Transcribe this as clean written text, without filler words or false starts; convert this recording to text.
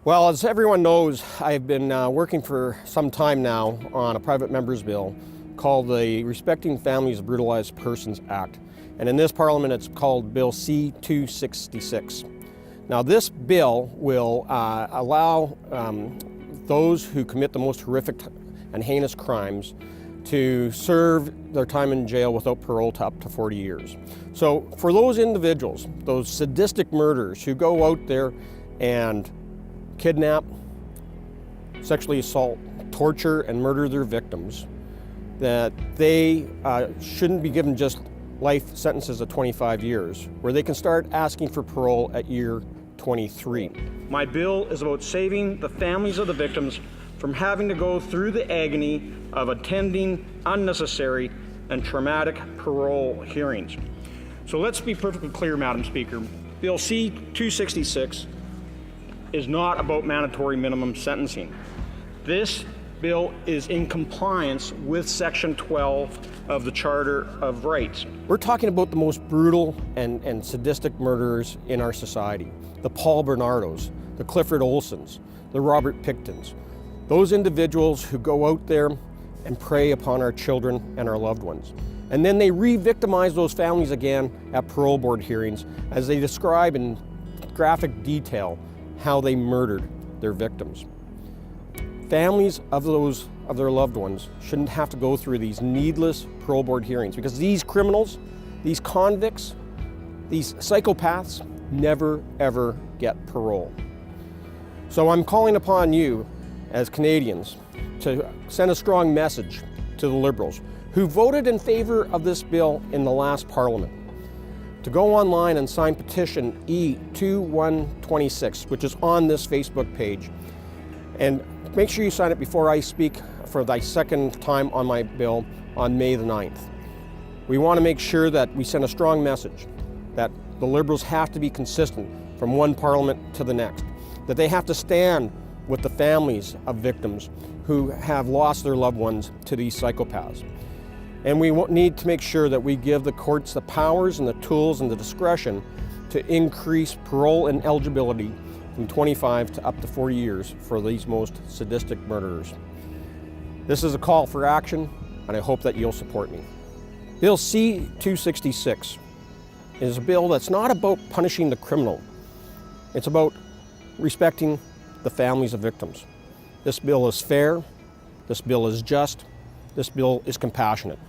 Well, as everyone knows, I've been working for some time now on a private member's bill called the Respecting Families of Brutalized Persons Act. And in this Parliament, it's called Bill C-266. Now, this bill will allow those who commit the most horrific and heinous crimes to serve their time in jail without parole to up to 40 years. So for those individuals, those sadistic murderers who go out there and kidnap, sexually assault, torture, and murder their victims, that they shouldn't be given just life sentences of 25 years, where they can start asking for parole at year 23. My bill is about saving the families of the victims from having to go through the agony of attending unnecessary and traumatic parole hearings. So let's be perfectly clear, Madam Speaker. Bill C-266 is not about mandatory minimum sentencing. This bill is in compliance with Section 12 of the Charter of Rights. We're talking about the most brutal and sadistic murderers in our society. The Paul Bernardos, the Clifford Olsons, the Robert Pictons. Those individuals who go out there and prey upon our children and our loved ones. And then they re-victimize those families again at parole board hearings as they describe in graphic detail how they murdered their victims. Families of their loved ones shouldn't have to go through these needless parole board hearings because these criminals, these convicts, these psychopaths never ever get parole. So I'm calling upon you as Canadians to send a strong message to the Liberals who voted in favor of this bill in the last Parliament, to go online and sign petition E-2126, which is on this Facebook page. And make sure you sign it before I speak for the second time on my bill on May the 9th. We want to make sure that we send a strong message that the Liberals have to be consistent from one Parliament to the next, that they have to stand with the families of victims who have lost their loved ones to these psychopaths. And we need to make sure that we give the courts the powers and the tools and the discretion to increase parole and eligibility from 25 to up to 40 years for these most sadistic murderers. This is a call for action, and I hope that you'll support me. Bill C-266 is a bill that's not about punishing the criminal. It's about respecting the families of victims. This bill is fair, this bill is just, this bill is compassionate.